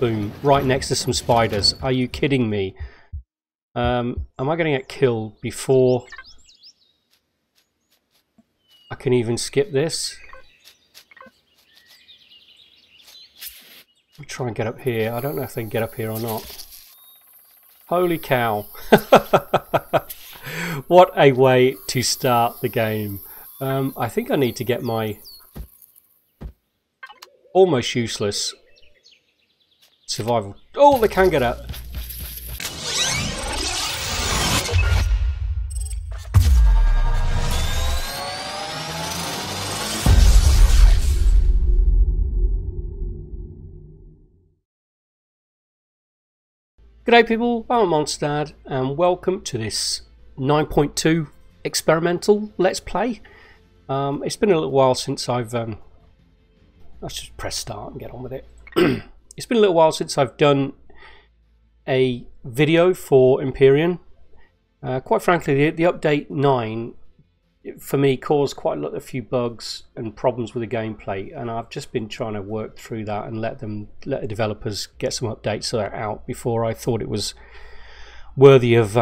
Boom, right next to some spiders. Are you kidding me? Am I going to get killed before I can even skip this? I'll try and get up here. I don't know if they can get up here or not. Holy cow. What a way to start the game. I think I need to get my almost useless survival. Oh, they can get up. G'day people, I'm Monstad and welcome to this 9.2 experimental Let's Play. It's been a little while since I've... let's just press start and get on with it. It's been a little while since I've done a video for Empyrean. Quite frankly, the update 9 for me caused quite a few bugs and problems with the gameplay, and I've just been trying to work through that and let the developers get some updates so they're out before I thought it was worthy of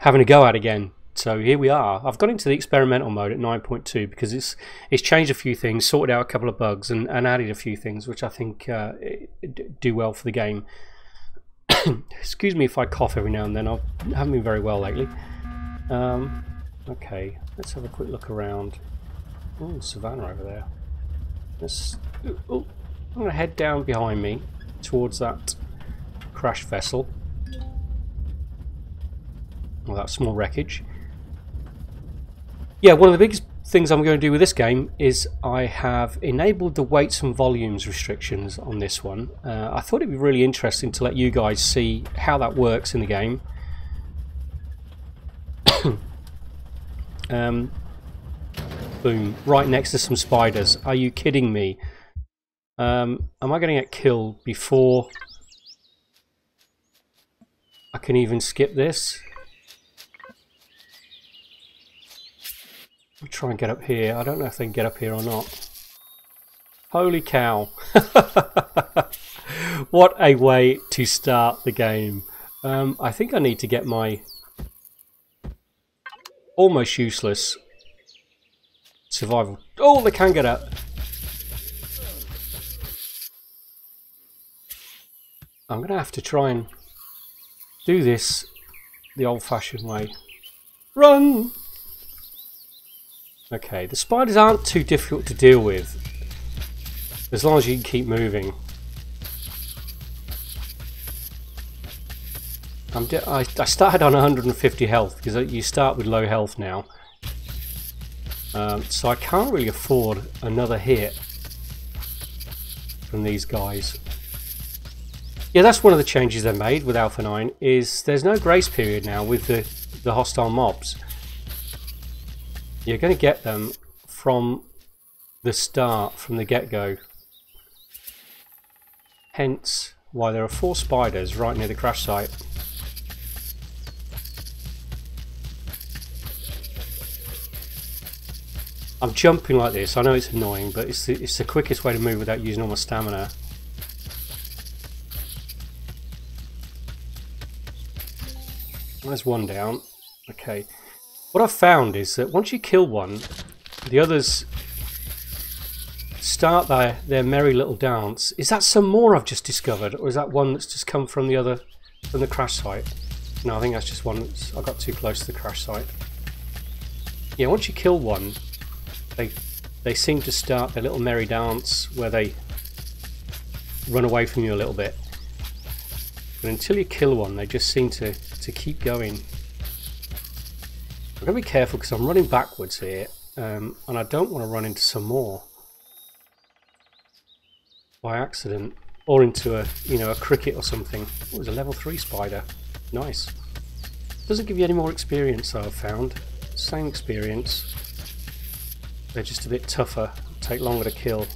having a go at again. So here we are. I've gone into the experimental mode at 9.2 because it's changed a few things, sorted out a couple of bugs, and added a few things which I think do well for the game. Excuse me if I cough every now and then. I haven't been very well lately. Okay, let's have a quick look around. Oh, savannah over there. I'm going to head down behind me towards that crashed vessel. Well, that small wreckage. Yeah, one of the biggest things I'm going to do with this game is I have enabled the weights and volumes restrictions on this one. I thought it'd be really interesting to let you guys see how that works in the game. Boom, right next to some spiders. Are you kidding me? Am I going to get killed before I can even skip this? I'll try and get up here. I don't know if they can get up here or not. Holy cow. What a way to start the game. I think I need to get my almost useless survival. Oh, they can get up. I'm going to have to try and do this the old-fashioned way. Run! Okay, the spiders aren't too difficult to deal with as long as you can keep moving. I started on 150 health because you start with low health now, so I can't really afford another hit from these guys. Yeah, that's one of the changes they made with Alpha 9 is there's no grace period now with the hostile mobs. You're going to get them from the start, from the get-go. Hence why there are 4 spiders right near the crash site. I'm jumping like this. I know it's annoying, but it's the quickest way to move without using all my stamina. There's one down. Okay. What I've found is that once you kill one, the others start their merry little dance. Is that some more I've just discovered, or is that one that's just come from the crash site? No, I think that's just one that's... I got too close to the crash site. Yeah, once you kill one, they seem to start their little merry dance where they run away from you a little bit. But until you kill one, they just seem to keep going. I'm going to be careful because I'm running backwards here, and I don't want to run into some more by accident, or into a cricket or something. Oh, it was a level 3 spider. Nice. Doesn't give you any more experience though, I've found. Same experience. They're just a bit tougher, take longer to kill.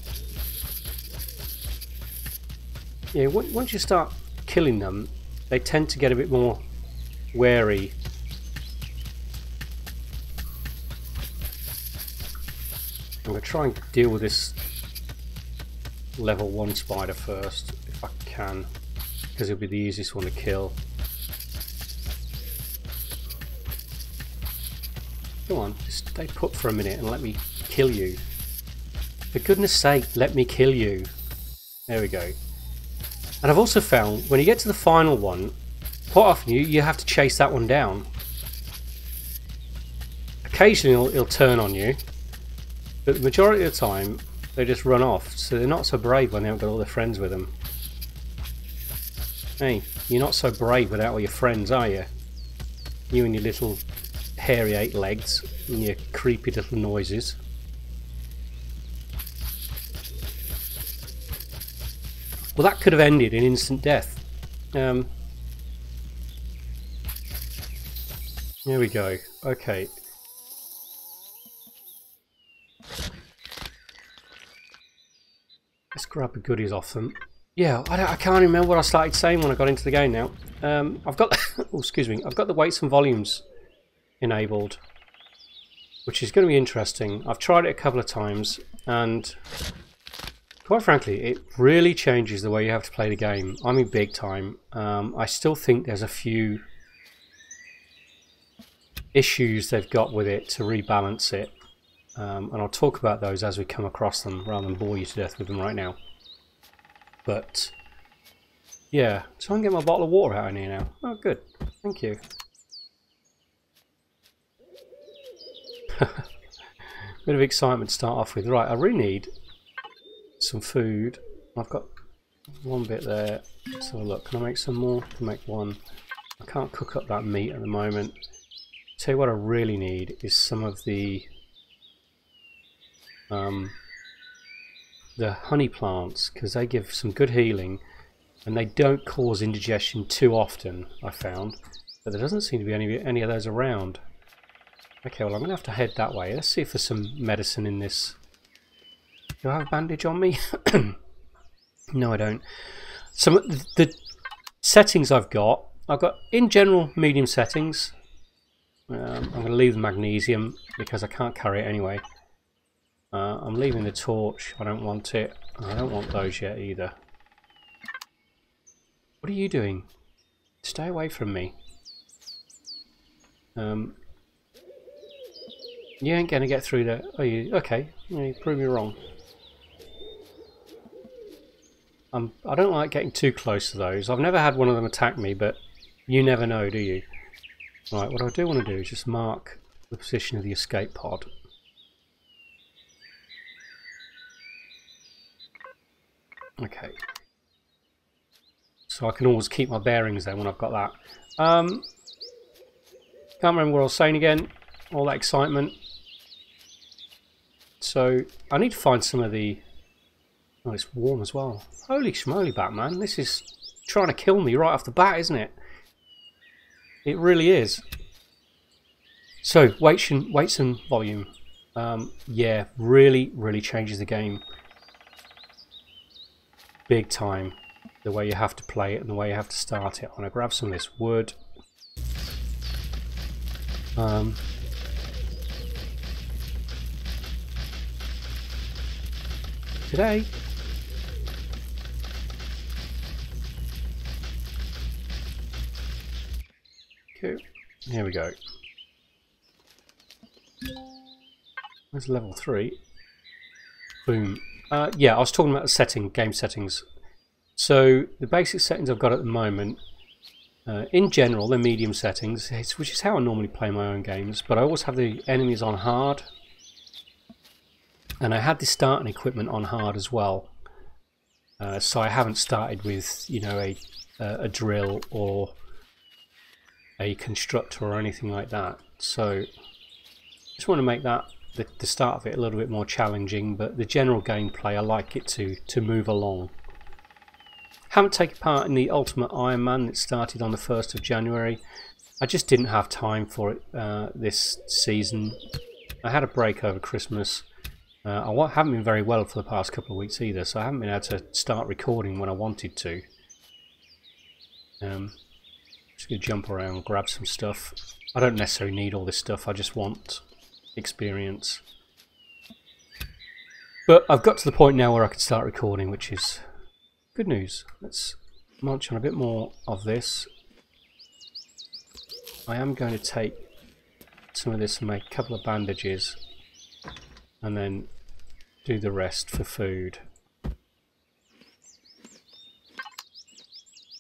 Yeah, once you start killing them, they tend to get a bit more wary. I'm going to try and deal with this level 1 spider first, if I can, because it'll be the easiest one to kill. Come on, just stay put for a minute and let me kill you. For goodness sake, let me kill you. There we go. And I've also found, when you get to the final one, quite often you have to chase that one down. Occasionally it'll turn on you, but the majority of the time they just run off, so they're not so brave when they haven't got all their friends with them. Hey, you're not so brave without all your friends, are you? You and your little hairy 8 legs and your creepy little noises. Well, that could have ended in instant death. There we go. Okay. Let's grab the goodies off them. Yeah, I can't remember what I started saying when I got into the game now. I've got oh, excuse me. I've got the weights and volumes enabled, which is going to be interesting. I've tried it a couple of times, and quite frankly, it really changes the way you have to play the game. I mean, big time. I still think there's a few issues they've got with it to rebalance it, and I'll talk about those as we come across them, rather than bore you to death with them right now. But yeah, so I can get my bottle of water out in here now. Oh, good. Thank you. Bit of excitement to start off with. Right, I really need some food. I've got one bit there. Let's have a look. Can I make some more? I can make one. I can't cook up that meat at the moment. Tell you what I really need is some of the honey plants, because they give some good healing and they don't cause indigestion too often, I found. But there doesn't seem to be any of those around. Okay, well I'm going to have to head that way. Let's see if there's some medicine in this. Do I have a bandage on me? No, I don't. Some of the settings I've got in general medium settings. I'm going to leave the magnesium because I can't carry it anyway. I'm leaving the torch. I don't want it. I don't want those yet either. What are you doing? Stay away from me. You ain't going to get through there. Are you? Okay. You prove me wrong. I don't like getting too close to those. I've never had one of them attack me, but you never know, do you? Right, what I do want to do is just mark the position of the escape pod. Okay. So I can always keep my bearings then when I've got that. Can't remember what I was saying again. All that excitement. So I need to find some of the... Oh, it's warm as well. Holy schmoly, Batman. This is trying to kill me right off the bat, isn't it? It really is. So, weights and volume. Yeah, really changes the game. Big time. The way you have to play it and the way you have to start it. I'm going to grab some of this wood. Today. Okay, here we go. Where's level 3? Boom. Yeah, I was talking about the game settings. So the basic settings I've got at the moment, in general, they're medium settings, which is how I normally play my own games. But I always have the enemies on hard, and I had the starting equipment on hard as well. So I haven't started with, you know, a drill or a constructor or anything like that. So just want to make that the start of it a little bit more challenging, but the general gameplay I like it to move along. Haven't taken part in the Ultimate Iron Man that started on the 1st of January. I just didn't have time for it this season. I had a break over Christmas. I haven't been very well for the past couple of weeks either, so I haven't been able to start recording when I wanted to. Just going to jump around, grab some stuff. I don't necessarily need all this stuff, I just want experience. But I've got to the point now where I can start recording, which is good news. Let's munch on a bit more of this. I am going to take some of this and make a couple of bandages and then do the rest for food.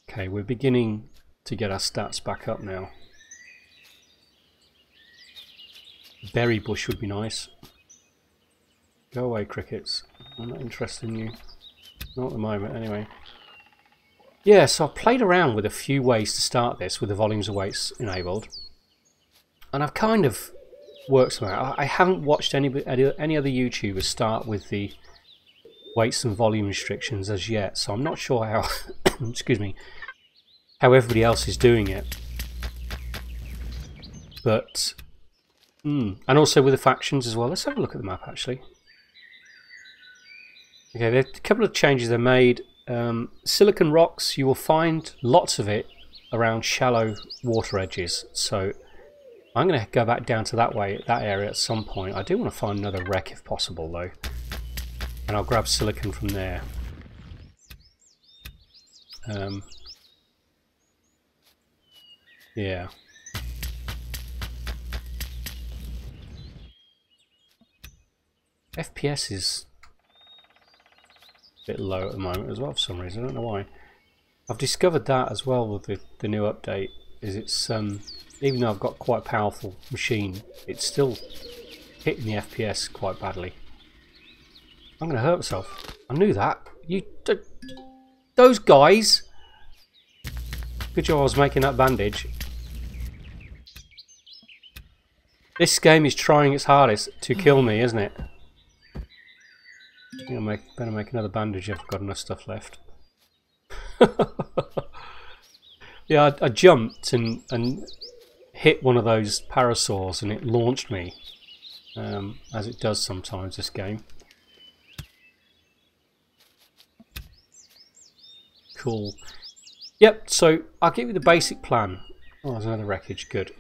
Okay, we're beginning to get our stats back up now. Berry bush would be nice. Go away, crickets. I'm not interested in you. Not at the moment, anyway. Yeah, so I've played around with a few ways to start this with the volumes of weights enabled. And I've kind of worked some out. I haven't watched any other YouTubers start with the weights and volume restrictions as yet, so I'm not sure how excuse me, how everybody else is doing it. But and also with the factions as well. Let's have a look at the map actually. Okay, there's a couple of changes they made. Silicon rocks, you will find lots of it around shallow water edges. So I'm going to go back down to that area at some point. I do want to find another wreck if possible though. And I'll grab silicon from there. Yeah. FPS is bit low at the moment as well for some reason. I don't know why. I've discovered that as well with the new update. Is it's even though I've got quite a powerful machine, it's still hitting the FPS quite badly. I'm going to hurt myself. I knew that. Those guys. Good job I was making that bandage. This game is trying its hardest to kill me, isn't it? I think I better make another bandage if I've got enough stuff left. Yeah, I jumped and hit one of those parasaurs and it launched me, as it does sometimes this game. Cool. Yep, so I'll give you the basic plan. Oh, there's another wreckage, good.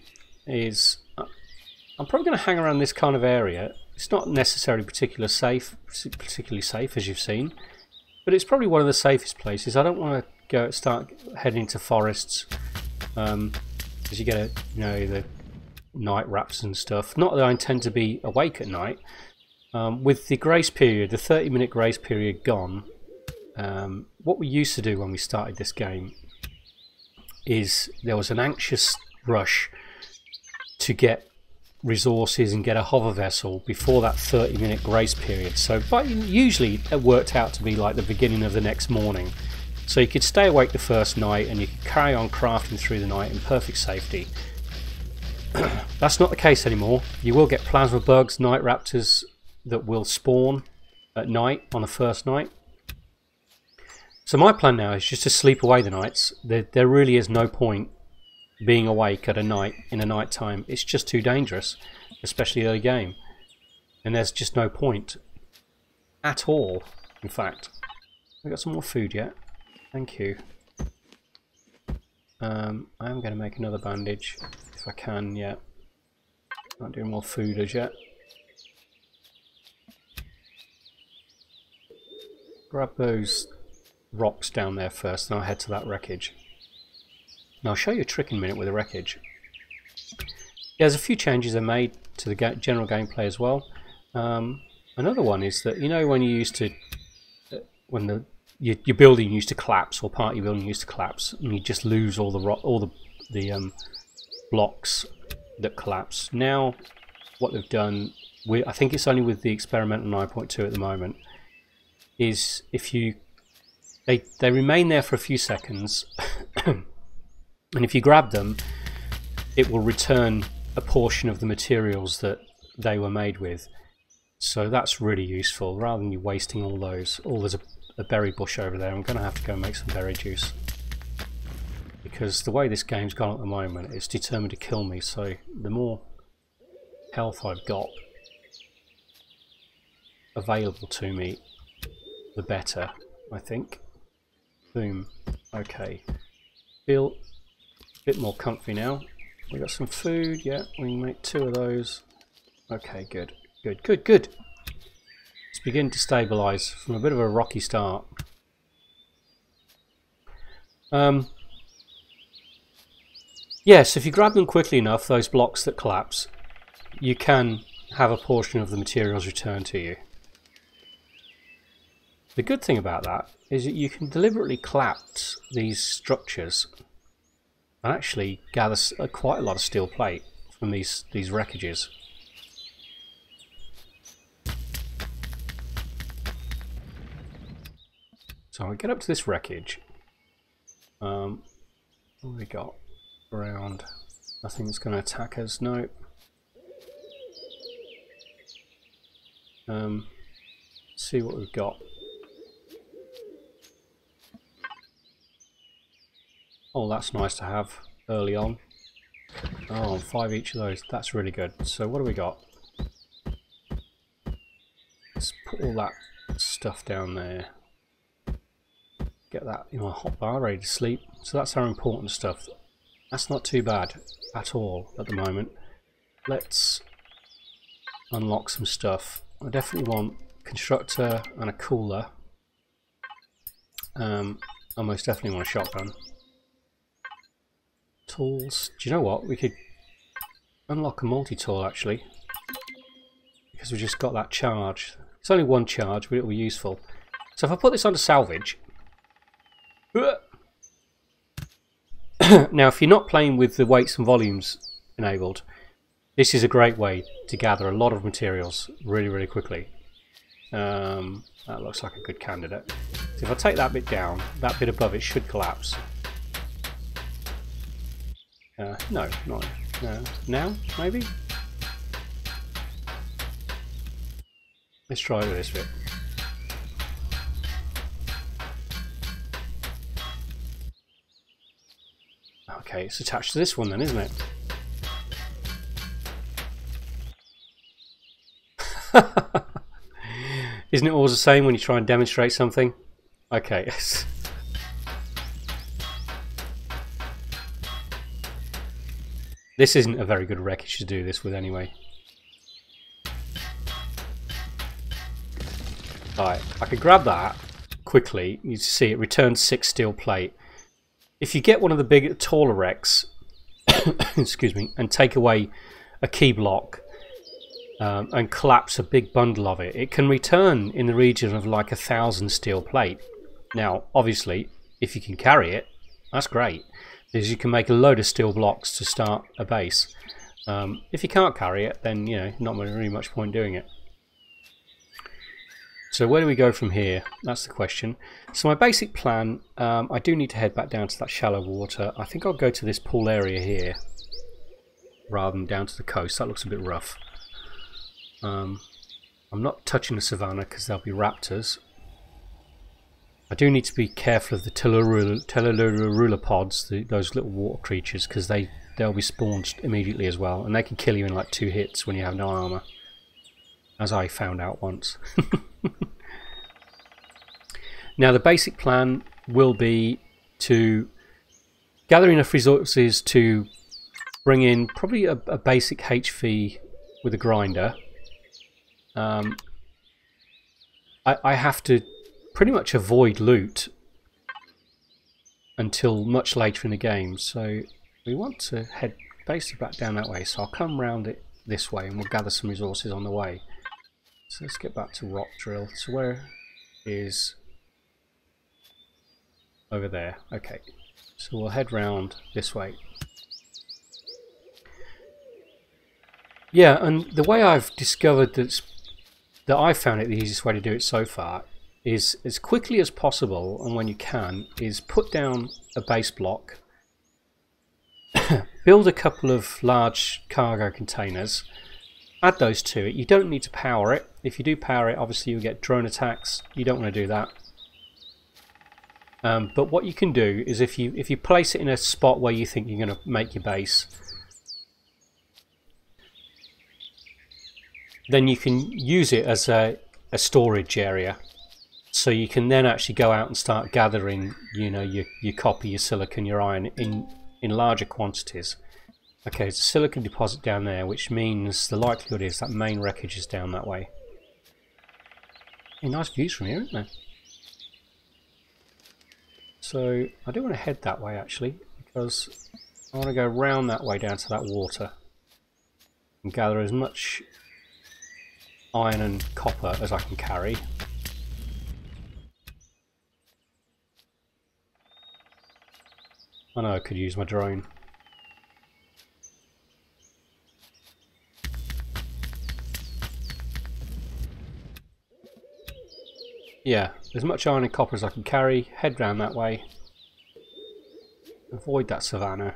I'm probably going to hang around this kind of area. It's not necessarily particularly safe, as you've seen, but it's probably one of the safest places. I don't want to start heading into forests, because you get the night wraps and stuff. Not that I intend to be awake at night. With the grace period, the 30-minute grace period gone, what we used to do when we started this game is there was an anxious rush to get resources and get a hover vessel before that 30-minute grace period. So but usually it worked out to be like the beginning of the next morning. So you could stay awake the first night and you could carry on crafting through the night in perfect safety. That's not the case anymore. You will get plasma bugs, night raptors that will spawn at night on the first night. So my plan now is just to sleep away the nights. There really is no point being awake at a night in a night time. It's just too dangerous, especially early game, and there's just no point at all. In fact, we got some more food yet? Thank you. I am going to make another bandage if I can. Yeah, not doing more food as yet. Grab those rocks down there first, and I'll head to that wreckage. Now I'll show you a trick in a minute with the wreckage. Yeah, there's a few changes I made to the general gameplay as well. Another one is that when you used to, when your building used to collapse, or part of your building used to collapse, and you just lose all the blocks that collapse. Now, what they've done, I think it's only with the experimental 9.2 at the moment, is if they remain there for a few seconds. And if you grab them, it will return a portion of the materials that they were made with. So that's really useful, rather than you wasting all those. Oh, there's a berry bush over there. I'm going to have to go make some berry juice. Because the way this game's gone at the moment, it's determined to kill me. So the more health I've got available to me, the better, I think. Boom. Okay. Feel a bit more comfy now. We got some food, yeah, we can make 2 of those. Okay, good. It's begin to stabilise from a bit of a rocky start. Yes, if you grab them quickly enough, those blocks that collapse, you can have a portion of the materials returned to you. The good thing about that is that you can deliberately collapse these structures and actually gather quite a lot of steel plate from these wreckages. So I get up to this wreckage. What have we got around? Nothing that's going to attack us, no. See what we've got. Oh, that's nice to have early on. Oh, 5 each of those. That's really good. So what do we got? Let's put all that stuff down there. Get that in my hotbar ready to sleep. So that's our important stuff. That's not too bad at all at the moment. Let's unlock some stuff. I definitely want a constructor and a cooler. I most definitely want a shotgun. Tools. Do you know what? We could unlock a multi-tool actually, because we just got that charge. It's only one charge, but it will be useful. So if I put this onto salvage. Now, if you're not playing with the weights and volumes enabled, this is a great way to gather a lot of materials really, really quickly. That looks like a good candidate. So if I take that bit down, that bit above it should collapse. No, not no. Now, maybe? Let's try with this bit. Okay, it's attached to this one then, isn't it? Isn't it always the same when you try and demonstrate something? Okay. This isn't a very good wreckage to do this with anyway. Alright, I could grab that quickly. You see it returns 6 steel plate. If you get one of the bigger, taller wrecks, excuse me, and take away a key block and collapse a big bundle of it, it can return in the region of like 1,000 steel plate. Now, obviously, if you can carry it, that's great, because you can make a load of steel blocks to start a base. If you can't carry it, then you know, not really much point doing it. So where do we go from here? That's the question. So my basic plan, I do need to head back down to that shallow water. I think I'll go to this pool area here rather than down to the coast. That looks a bit rough. I'm not touching the savannah because there'll be raptors. I do need to be careful of the telurula pods, those little water creatures, because they'll be spawned immediately as well, and they can kill you in like 2 hits when you have no armor, as I found out once. Now the basic plan will be to gather enough resources to bring in probably a basic HV with a grinder. I have to pretty much avoid loot until much later in the game, so we want to head basically back down that way. So I'll come round it this way and we'll gather some resources on the way. So let's get back to rock drill. So where is over there? Okay, so we'll head round this way. Yeah, and the way I've discovered that I found it the easiest way to do it so far is as quickly as possible, and when you can, is put down a base block, build a couple of large cargo containers, add those to it. You don't need to power it. If you do power it, obviously you'll get drone attacks. You don't want to do that. But what you can do is if you place it in a spot where you think you're going to make your base, then you can use it as a storage area. So you can then actually go out and start gathering, you know, your copper, your silicon, your iron in larger quantities. Okay, there's a silicon deposit down there, which means the likelihood is that main wreckage is down that way. Nice views from here, isn't there? So I do want to head that way actually, because I want to go round that way down to that water and gather as much iron and copper as I can carry. I know I could use my drone. Yeah, as much iron and copper as I can carry, head round that way, avoid that savannah,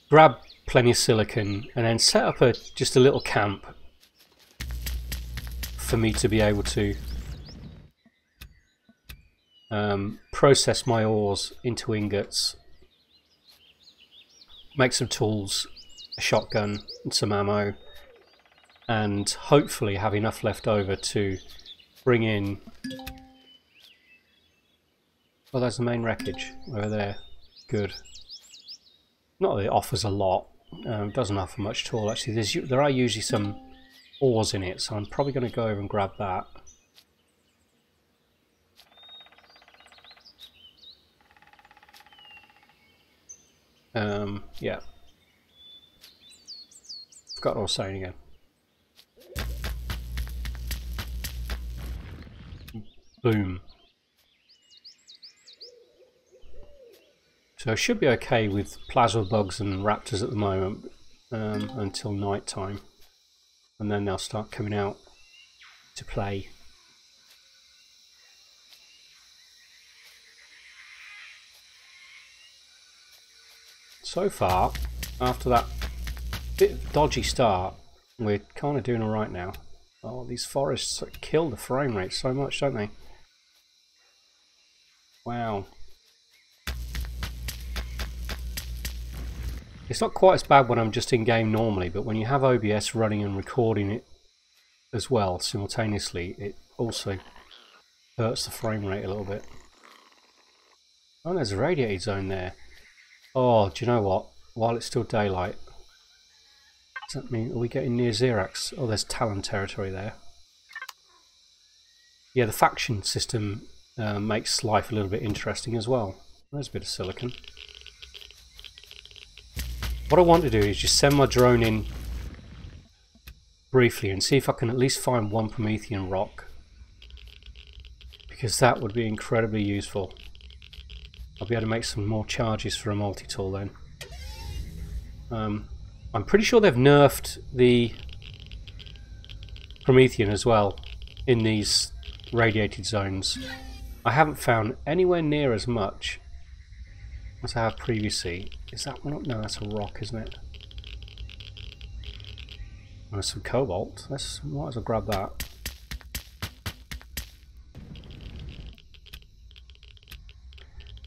grab plenty of silicon and then set up just a little camp for me to be able to process my ores into ingots, make some tools, a shotgun and some ammo, and hopefully have enough left over to bring in... Oh, there's the main wreckage over there. Good. Not that it offers a lot. Doesn't offer much at all actually. There are usually some ores in it, so I'm probably going to go over and grab that. Yeah. Forgot what I was saying again. Boom. So I should be okay with plasma bugs and raptors at the moment until night time, and then they'll start coming out to play. So far, after that bit dodgy start, we're kind of doing alright now. Oh, these forests kill the frame rate so much, don't they? Wow. It's not quite as bad when I'm just in game normally, but when you have OBS running and recording it as well simultaneously, it also hurts the frame rate a little bit. Oh, there's a radiated zone there. Oh, do you know what? While it's still daylight, does that mean, are we getting near Xerax? Oh, there's Talon territory there. Yeah, the faction system makes life a little bit interesting as well. There's a bit of silicon. What I want to do is just send my drone in briefly and see if I can at least find one Promethean rock, because that would be incredibly useful. I'll be able to make some more charges for a multi-tool then. I'm pretty sure they've nerfed the Promethean as well in these radiated zones. I haven't found anywhere near as much as I have previously. Is that one? No, that's a rock, isn't it? Oh, there's some cobalt. Might as well grab that.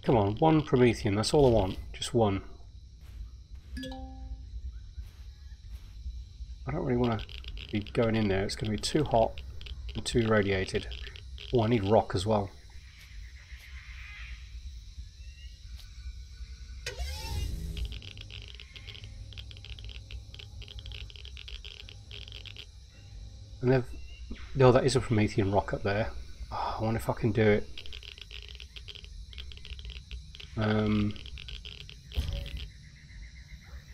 Come on, one Promethean, that's all I want. Just one. I don't really want to be going in there. It's going to be too hot and too radiated. Oh, I need rock as well. And they've... No, that is a Promethean rock up there. Oh, I wonder if I can do it.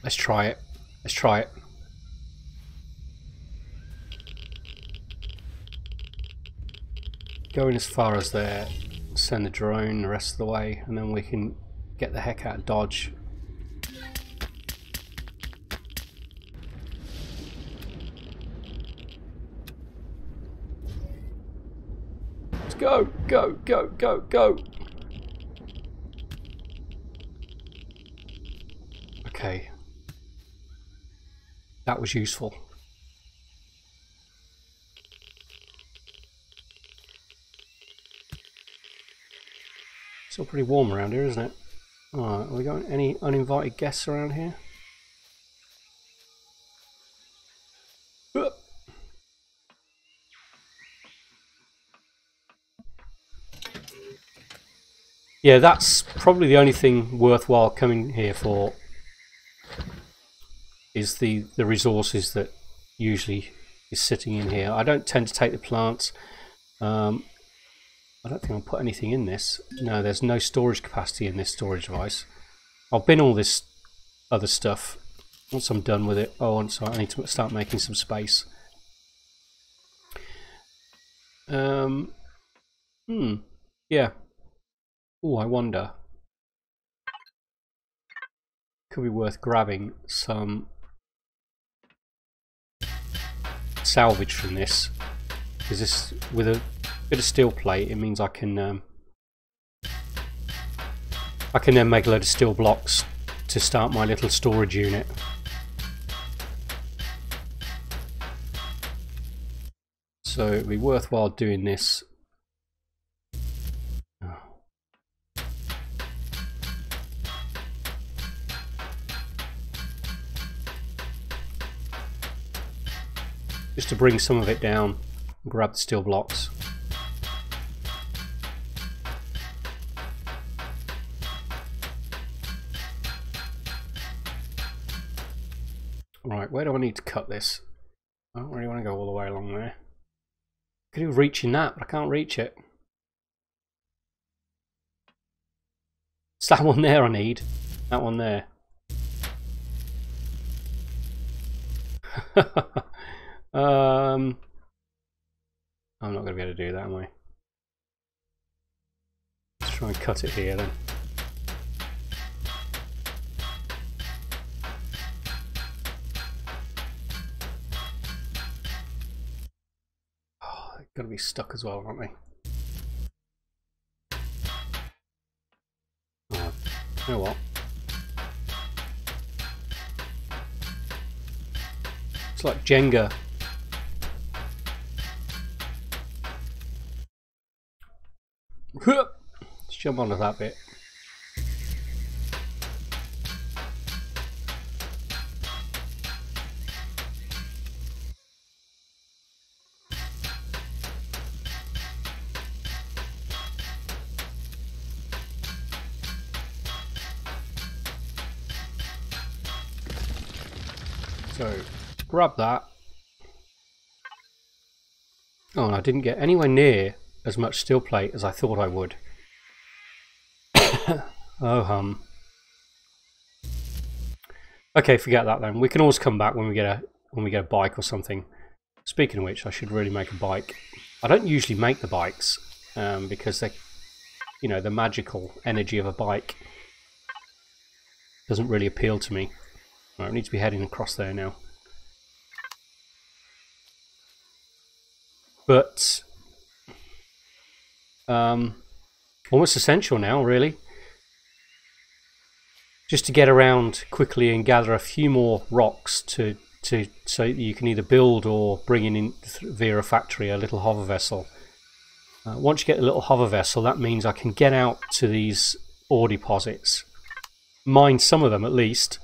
Let's try it. Let's try it. Going as far as there, send the drone the rest of the way, and then we can get the heck out of Dodge. Let's go, go, go, go, go. Okay. That was useful. Still pretty warm around here, isn't it? Alright, are we got any uninvited guests around here? Yeah, that's probably the only thing worthwhile coming here for, is the resources that usually is sitting in here. I don't tend to take the plants. I don't think I'll put anything in this. No, there's no storage capacity in this storage device. I'll bin all this other stuff once I'm done with it. Oh, so I need to start making some space. Yeah. Oh, I wonder. Could be worth grabbing some salvage from this, because this, with a bit of steel plate, it means I can then make a load of steel blocks to start my little storage unit. So it'd be worthwhile doing this. Just to bring some of it down and grab the steel blocks. Right, where do I need to cut this? I don't really want to go all the way along there. I could do reaching that, but I can't reach it. It's that one there I need. That one there. I'm not going to be able to do that, am I? Let's try and cut it here then. Oh, they're going to be stuck as well, aren't they? Oh, you know what? It's like Jenga. Let's jump onto that bit. So, grab that. Oh, and I didn't get anywhere near as much steel plate as I thought I would. Oh hum. Okay, forget that then. We can always come back when we get a bike or something. Speaking of which, I should really make a bike. I don't usually make the bikes because they, you know, the magical energy of a bike doesn't really appeal to me. Right, I need to be heading across there now. But almost essential now, really. Just to get around quickly and gather a few more rocks so you can either build or bring in via a factory a little hover vessel. Once you get a little hover vessel, that means I can get out to these ore deposits, mine some of them at least.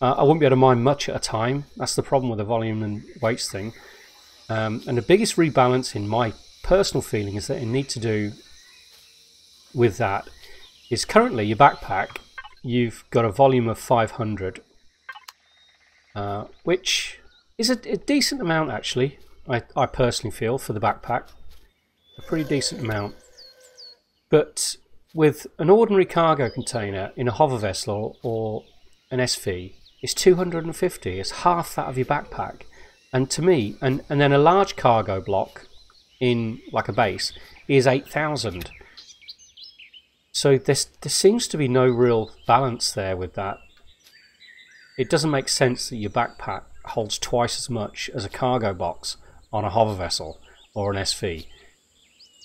I won't be able to mine much at a time. That's the problem with the volume and weights thing. And the biggest rebalance, in my personal feeling, is that you need to do with that is currently your backpack. You've got a volume of 500, which is a decent amount actually. I personally feel for the backpack, a pretty decent amount. But with an ordinary cargo container in a hover vessel or an SV, it's 250. It's half that of your backpack. And to me, and then a large cargo block in like a base is 8,000. So there seems to be no real balance there with that. It doesn't make sense that your backpack holds twice as much as a cargo box on a hover vessel or an SV.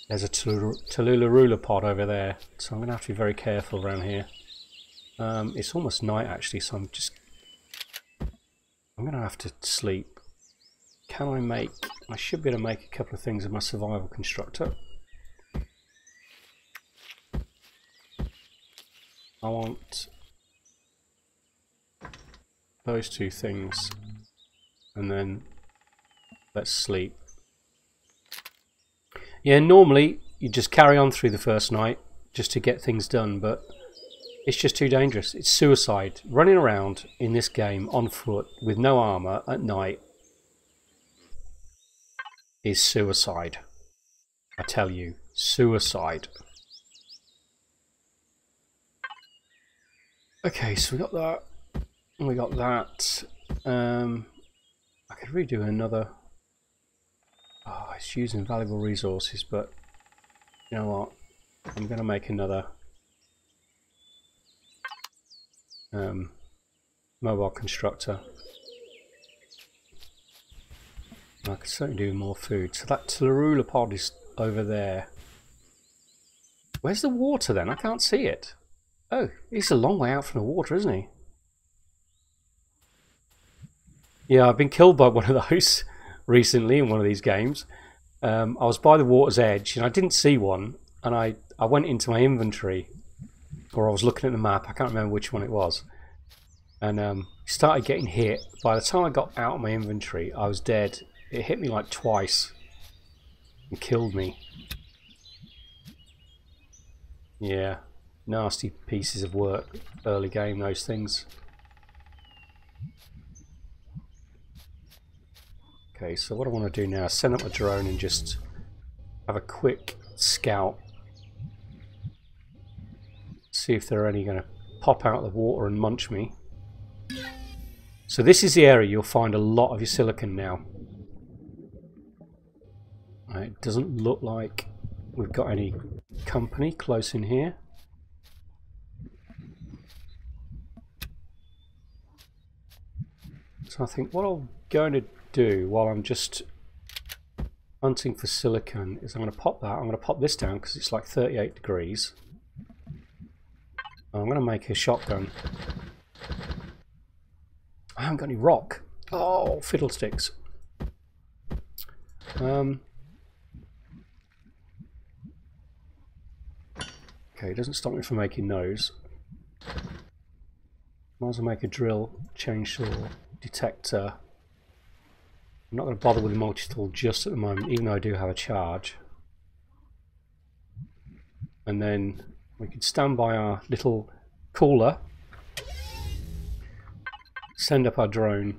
There's a Tallulah pod over there, so I'm going to have to be very careful around here. It's almost night actually, so I'm going to have to sleep. Can I make... I should be able to make a couple of things in my survival constructor. I want those two things, and then let's sleep. Yeah, normally you just carry on through the first night just to get things done, but it's just too dangerous. It's suicide. Running around in this game on foot with no armour at night is suicide. I tell you, suicide. Okay, so we got that. We got that. I could redo another. Oh, it's using valuable resources, but you know what? I'm going to make another mobile constructor. I could certainly do more food. So that Tlarula pod is over there. Where's the water then? I can't see it. Oh, he's a long way out from the water, isn't he? Yeah, I've been killed by one of those recently in one of these games. I was by the water's edge and I didn't see one, and I went into my inventory, or I was looking at the map, I can't remember which one it was, and started getting hit. By the time I got out of my inventory, I was dead. It hit me like twice and killed me. Yeah, nasty pieces of work early game, those things. Okay, so what I want to do now is send up a drone and just have a quick scout. See if they're only going to pop out of the water and munch me. So this is the area you'll find a lot of your silicon now. It doesn't look like we've got any company close in here. So I think what I'm going to do while I'm just hunting for silicon is I'm going to pop that. I'm going to pop this down because it's like 38 degrees. I'm going to make a shotgun. I haven't got any rock. Oh, fiddlesticks. Okay, it doesn't stop me from making those. Might as well make a drill, chainsaw, detector. I'm not going to bother with the multi-tool just at the moment, even though I do have a charge. And then we can stand by our little cooler, send up our drone,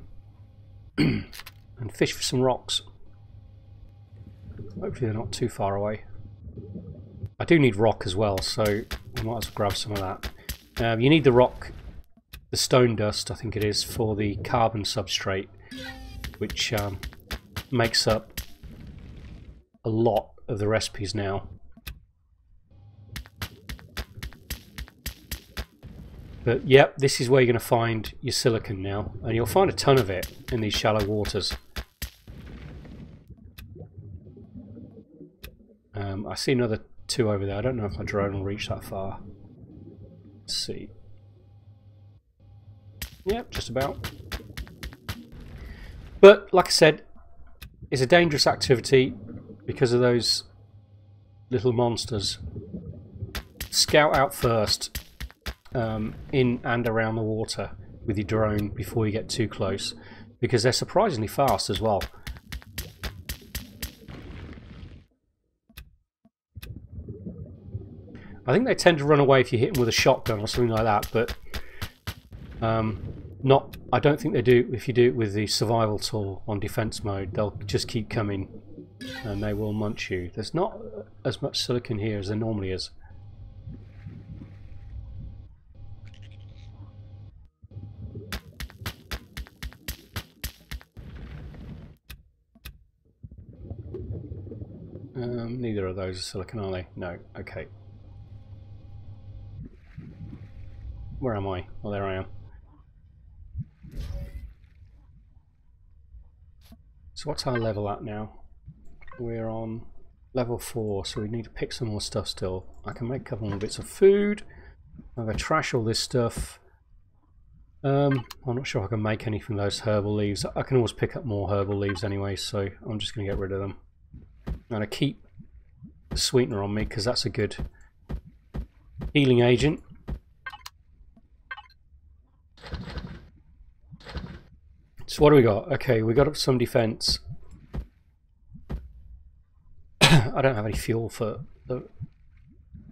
and fish for some rocks. Hopefully they're not too far away. I do need rock as well, so I might as well grab some of that. You need the rock, the stone dust, I think it is, for the carbon substrate, which makes up a lot of the recipes now. But yep, this is where you're going to find your silicon now, and you'll find a ton of it in these shallow waters. I see another two over there. I don't know if my drone will reach that far. Let's see. Yep, just about. But like I said, it's a dangerous activity because of those little monsters. Scout out first, in and around the water with your drone before you get too close, because they're surprisingly fast as well. I think they tend to run away if you hit them with a shotgun or something like that, but I don't think they do if you do it with the survival tool on defense mode. They'll just keep coming and they will munch you. There's not as much silicon here as there normally is. Neither of those are silicon, are they? No. Okay. Where am I? Oh, there I am. So what's our level at now? We're on level 4, so we need to pick some more stuff still. I can make a couple more bits of food. I'm going to trash all this stuff. I'm not sure I can make any from those herbal leaves. I can always pick up more herbal leaves anyway, so I'm just going to get rid of them. I'm going to keep the sweetener on me because that's a good healing agent. So what do we got? Okay, we got up some defense. I don't have any fuel for the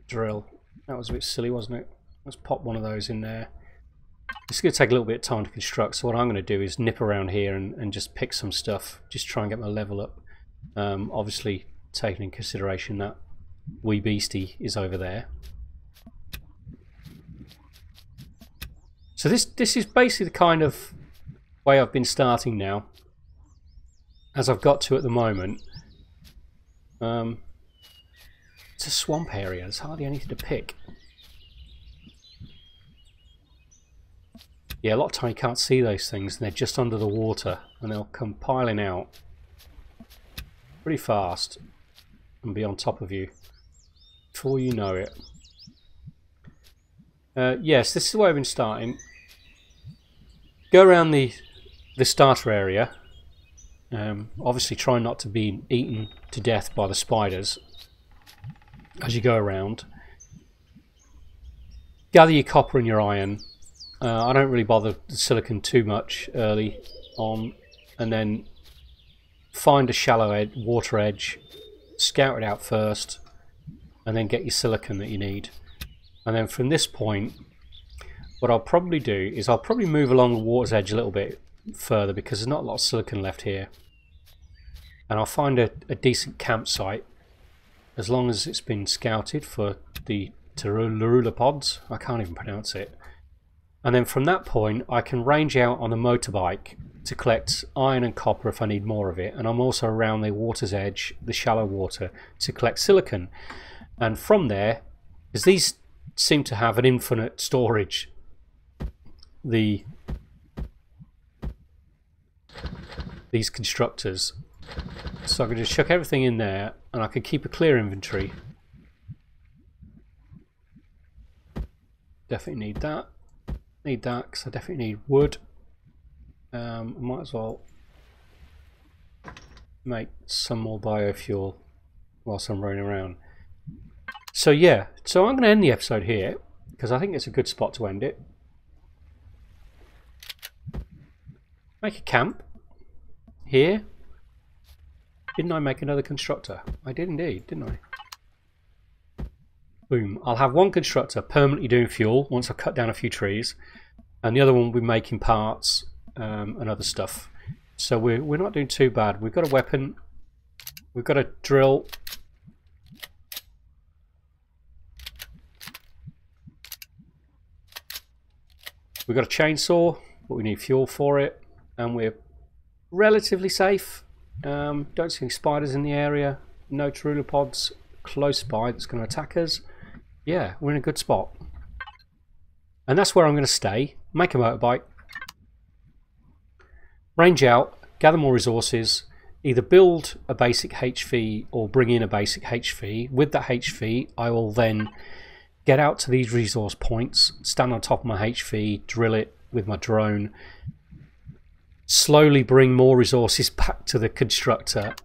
drill. That was a bit silly, wasn't it? Let's pop one of those in there. It's going to take a little bit of time to construct, so what I'm going to do is nip around here and just pick some stuff. Just try and get my level up. Obviously taking in consideration that wee beastie is over there. So this is basically the kind of way I've been starting now, as I've got to at the moment. It's a swamp area, there's hardly anything to pick. Yeah, a lot of time you can't see those things and they're just under the water and they'll come piling out pretty fast and be on top of you before you know it. Yes, this is where I've been starting. Go around the starter area. Obviously try not to be eaten to death by the spiders as you go around. Gather your copper and your iron. I don't really bother the silicon too much early on, and then find a shallow water edge, scout it out first, and then get your silicon that you need. And then from this point, what I'll probably do is I'll probably move along the water's edge a little bit further because there's not a lot of silicon left here. And I'll find a decent campsite, as long as it's been scouted for the Tarula pods. I can't even pronounce it. And then from that point I can range out on a motorbike to collect iron and copper if I need more of it, and I'm also around the water's edge, the shallow water, to collect silicon. And from there, because these seem to have an infinite storage, these constructors, so I can just chuck everything in there and I can keep a clear inventory. Definitely need that. Need that because I definitely need wood. I might as well make some more biofuel whilst I'm running around. So yeah, so I'm going to end the episode here because I think it's a good spot to end it. Make a camp here. Didn't I make another constructor? I did indeed, didn't I? Boom. I'll have one constructor permanently doing fuel once I've cut down a few trees, and the other one will be making parts and other stuff. So we're not doing too bad. We've got a weapon, we've got a drill, we've got a chainsaw, but we need fuel for it, and we're relatively safe. Don't see any spiders in the area, no pods close by that's going to attack us. Yeah, we're in a good spot. And that's where I'm going to stay, make a motorbike, range out, gather more resources, either build a basic HV or bring in a basic HV. With that HV, I will then get out to these resource points, stand on top of my HV, drill it with my drone, slowly bring more resources back to the constructor.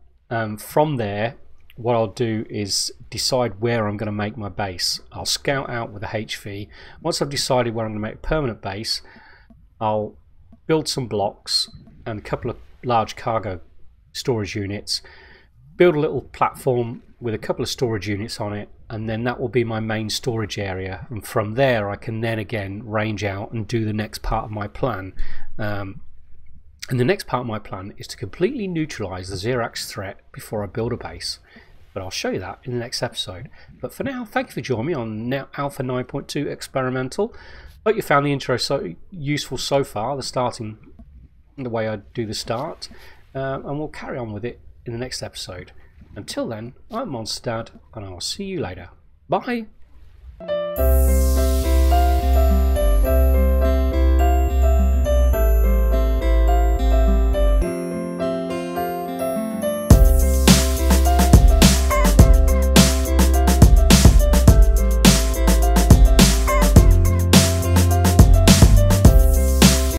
From there, what I'll do is decide where I'm going to make my base. I'll scout out with a HV. Once I've decided where I'm going to make a permanent base, I'll build some blocks and a couple of large cargo storage units, build a little platform with a couple of storage units on it, and then that will be my main storage area. And from there I can then again range out and do the next part of my plan. And the next part of my plan is to completely neutralize the Xerax threat before I build a base. But I'll show you that in the next episode. But for now, thank you for joining me on Alpha 9.2 Experimental. Hope you found the intro so useful so far, the way I do the start. And we'll carry on with it in the next episode. Until then, I'm Monster Dad, and I'll see you later. Bye!